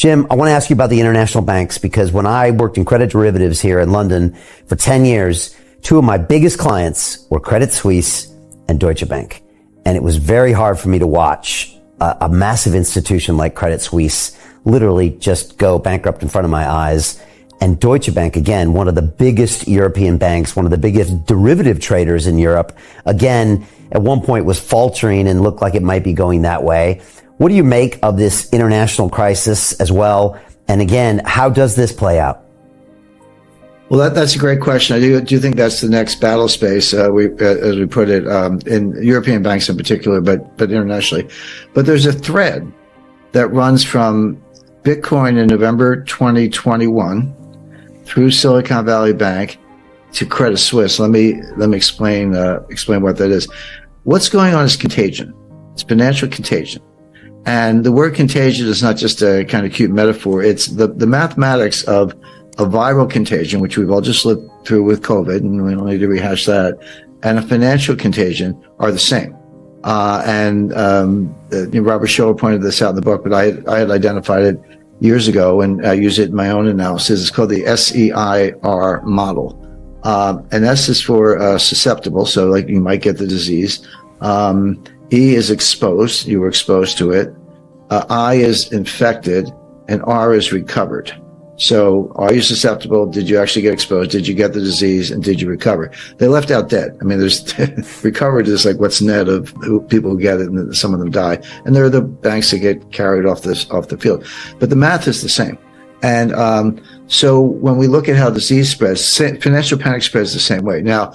Jim, I want to ask you about the international banks, because when I worked in credit derivatives here in London for 10 years, two of my biggest clients were Credit Suisse and Deutsche Bank. And it was very hard for me to watch a massive institution like Credit Suisse literally just go bankrupt in front of my eyes. And Deutsche Bank, again, one of the biggest European banks, one of the biggest derivative traders in Europe, again, at one point was faltering and looked like it might be going that way. What do you make of this international crisis as well? And again, how does this play out? Well, that's a great question. I do think that's the next battle space, as we put it, in European banks in particular, but internationally. But there's a thread that runs from Bitcoin in November 2021 through Silicon Valley Bank to Credit Suisse. Let me explain what that is. What's going on is contagion. It's financial contagion. And the word contagion is not just a kind of cute metaphor. It's the mathematics of a viral contagion, which we've all just lived through with COVID, and we don't need to rehash that, and a financial contagion are the same. Robert Schiller pointed this out in the book, but I had identified it years ago and I use it in my own analysis. It's called the SEIR model. And S is for susceptible, so like you might get the disease. E is exposed, you were exposed to it. I is infected, and R is recovered. So are you susceptible? Did you actually get exposed? Did you get the disease? And did you recover? They left out dead. I mean, there's recovered is like what's net of people who get it, and some of them die. And there are the banks that get carried off the field. But the math is the same. And so when we look at how disease spreads, financial panic spreads the same way. Now,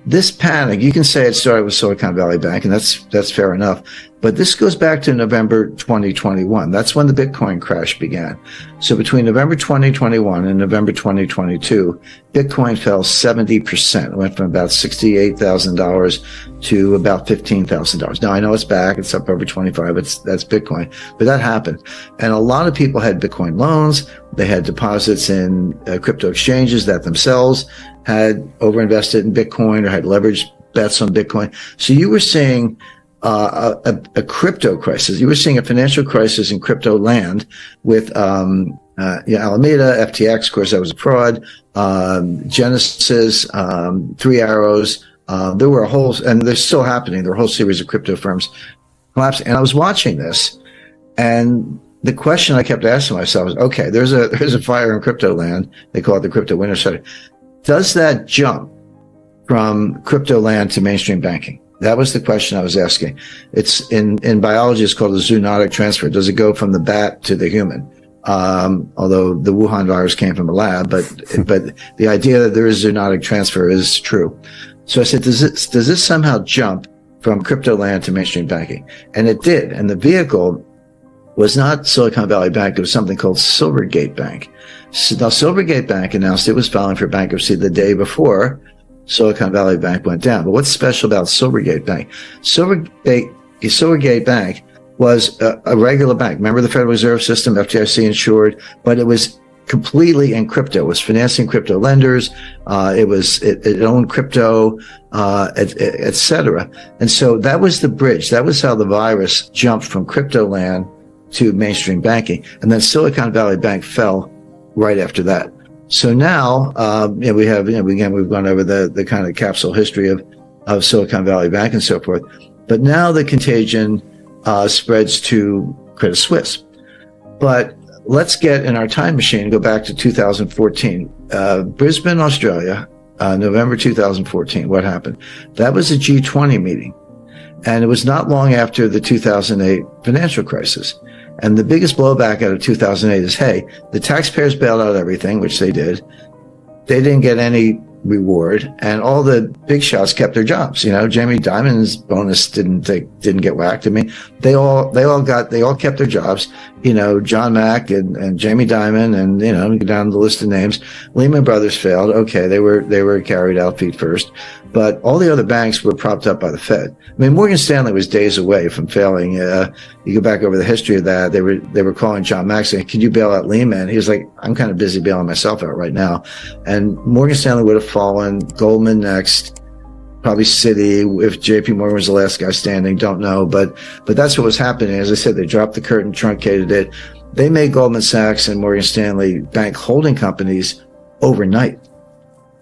this panic, you can say it started with Silicon Valley Bank, and that's fair enough. But this goes back to November 2021. That's when the Bitcoin crash began. So between November 2021 and November 2022, Bitcoin fell 70%. It went from about $68,000 to about $15,000. Now, I know it's back. It's up over 25. That's Bitcoin. But that happened. And a lot of people had Bitcoin loans. They had deposits in crypto exchanges that themselves had overinvested in Bitcoin or had leveraged bets on Bitcoin. So you were seeing a crypto crisis. You were seeing a financial crisis in crypto land with Alameda, FTX, of course, that was a fraud, Genesis, Three Arrows. There were and they're still happening. There are a whole series of crypto firms collapsing. And I was watching this, and the question I kept asking myself is, okay, there's a fire in crypto land. They call it the crypto winter shutdown. Does that jump from crypto land to mainstream banking? That was the question I was asking. It's in biology, it's called a zoonotic transfer. Does it go from the bat to the human? Although the Wuhan virus came from a lab, but the idea that there is zoonotic transfer is true. So I said, does this somehow jump from crypto land to mainstream banking? And it did. And the vehicle was not Silicon Valley Bank. It was something called Silvergate Bank. Now, Silvergate Bank announced it was filing for bankruptcy the day before Silicon Valley Bank went down. But what's special about Silvergate Bank? Silvergate Bank was a regular bank. Remember the Federal Reserve System, FDIC insured, but it was completely in crypto. It was financing crypto lenders. It owned crypto, et cetera. And so that was the bridge. That was how the virus jumped from crypto land to mainstream banking. And then Silicon Valley Bank fell right after that. So now, we have, again, we've gone over the kind of capsule history of Silicon Valley Bank and so forth. But now the contagion spreads to Credit Suisse. But let's get in our time machine and go back to 2014. Brisbane, Australia, November 2014. What happened? That was a G20 meeting. And it was not long after the 2008 financial crisis. And the biggest blowback out of 2008 is, hey, the taxpayers bailed out everything, which they did. They didn't get any reward, and all the big shots kept their jobs. Jamie Dimon's bonus didn't get whacked. I mean, they all kept their jobs. John Mack and Jamie Dimon, and go down the list of names. Lehman Brothers failed. Okay, they were carried out feet first, but all the other banks were propped up by the Fed. I mean, Morgan Stanley was days away from failing. You go back over the history of that. They were calling John Mack saying, "Can you bail out Lehman?" He was like, "I'm kind of busy bailing myself out right now." And Morgan Stanley would have fallen. Goldman next. Probably Citi, if JP Morgan was the last guy standing, don't know. But that's what was happening. As I said, they dropped the curtain, truncated it. They made Goldman Sachs and Morgan Stanley bank holding companies overnight.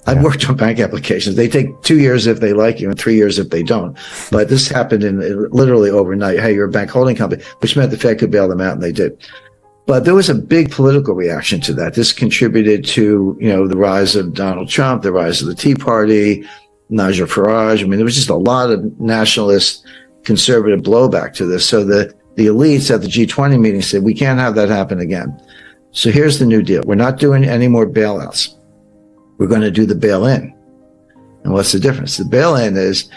I've worked on bank applications. They take 2 years if they like you and 3 years if they don't. But this happened in literally overnight. Hey, you're a bank holding company, which meant the Fed could bail them out, and they did. But there was a big political reaction to that. This contributed to, the rise of Donald Trump, the rise of the Tea Party, Nigel Farage. I mean, there was just a lot of nationalist conservative blowback to this. So the elites at the G20 meeting said, we can't have that happen again. So here's the new deal. We're not doing any more bailouts. We're going to do the bail-in. And what's the difference? The bail-in is,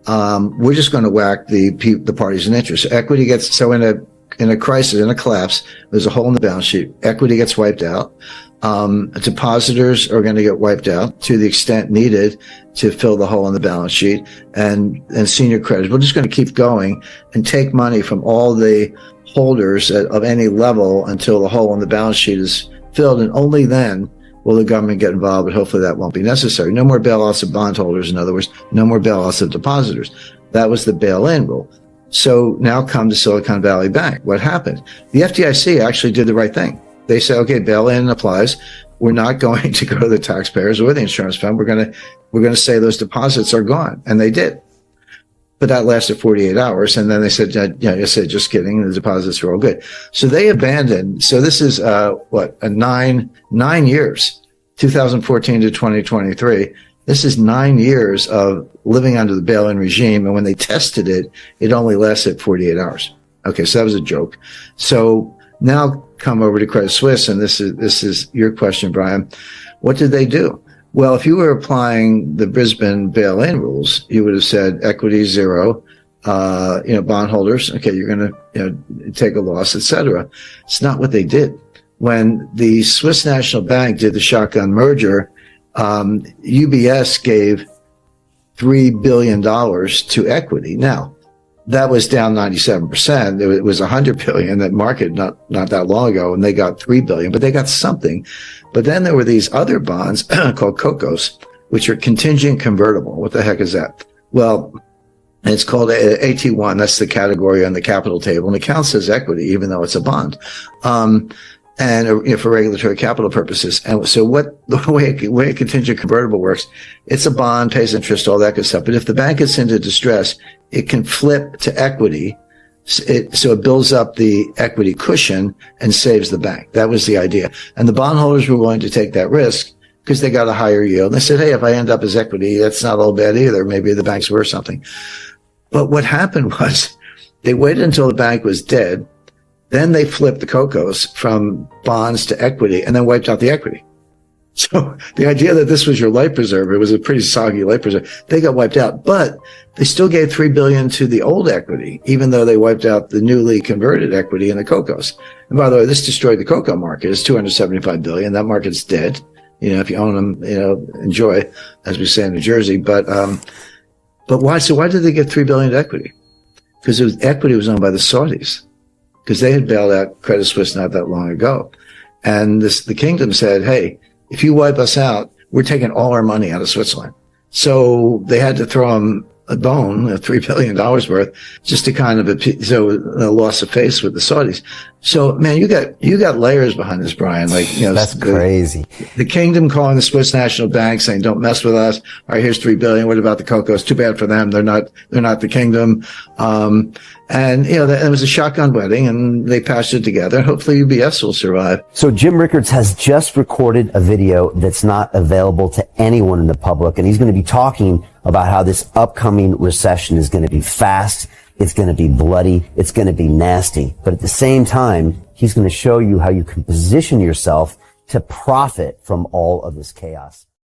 we're just going to whack the parties in interest. So equity gets, so in a crisis, in a collapse, there's a hole in the balance sheet. Equity gets wiped out. Depositors are going to get wiped out to the extent needed to fill the hole in the balance sheet, and senior creditors. We're just going to keep going and take money from all the holders of any level until the hole in the balance sheet is filled, and only then will the government get involved, but hopefully that won't be necessary. No more bailouts of bondholders, in other words, no more bailouts of depositors. That was the bail-in rule. So now come to Silicon Valley Bank. What happened? The FDIC actually did the right thing. They said, okay, bail-in applies. We're not going to go to the taxpayers or the insurance fund. We're going to say those deposits are gone. And they did. But that lasted 48 hours. And then they said, I said, just kidding. The deposits are all good. So they abandoned. So this is, nine years, 2014 to 2023. This is 9 years of living under the bail-in regime. And when they tested it, it only lasted 48 hours. Okay. So that was a joke. So now come over to Credit Suisse. And this is your question, Brian. What did they do? Well, if you were applying the Brisbane bail-in rules, you would have said equity zero, bondholders, okay, you're going to, take a loss, etc. It's not what they did. When the Swiss National Bank did the shotgun merger, UBS gave $3 billion to equity. Now, that was down 97%. It was $100 billion that market not that long ago, and they got $3 billion, but they got something. But then there were these other bonds called COCOs, which are contingent convertible. What the heck is that? Well, it's called AT1. That's the category on the capital table, and it counts as equity, even though it's a bond. And for regulatory capital purposes. And so the way a contingent convertible works, it's a bond, pays interest, all that good stuff. But if the bank gets into distress, it can flip to equity. So it builds up the equity cushion and saves the bank. That was the idea. And the bondholders were willing to take that risk because they got a higher yield. And they said, hey, if I end up as equity, that's not all bad either. Maybe the bank's worth something. But what happened was they waited until the bank was dead. Then they flipped the COCOs from bonds to equity and then wiped out the equity. So the idea that this was your life preserver, it was a pretty soggy life preserver. They got wiped out, but they still gave $3 billion to the old equity, even though they wiped out the newly converted equity in the COCOs. And by the way, this destroyed the COCO market. It's $275 billion. That market's dead. If you own them, enjoy, as we say in New Jersey. But why? So why did they get $3 billion to equity? Because equity was owned by the Saudis. Because they had bailed out Credit Suisse not that long ago. And the kingdom said, hey, if you wipe us out, we're taking all our money out of Switzerland. So they had to throw them a bone, $3 billion worth, just to kind of a loss of face with the Saudis. So, man, you got layers behind this, Brian. That's crazy. The kingdom calling the Swiss National Bank saying, don't mess with us. All right, here's $3 billion. What about the COCOs? Too bad for them. They're not the kingdom. And it was a shotgun wedding, and they patched it together. Hopefully UBS will survive. So Jim Rickards has just recorded a video that's not available to anyone in the public, and he's going to be talking about how this upcoming recession is going to be fast, it's going to be bloody, it's going to be nasty. But at the same time, he's going to show you how you can position yourself to profit from all of this chaos.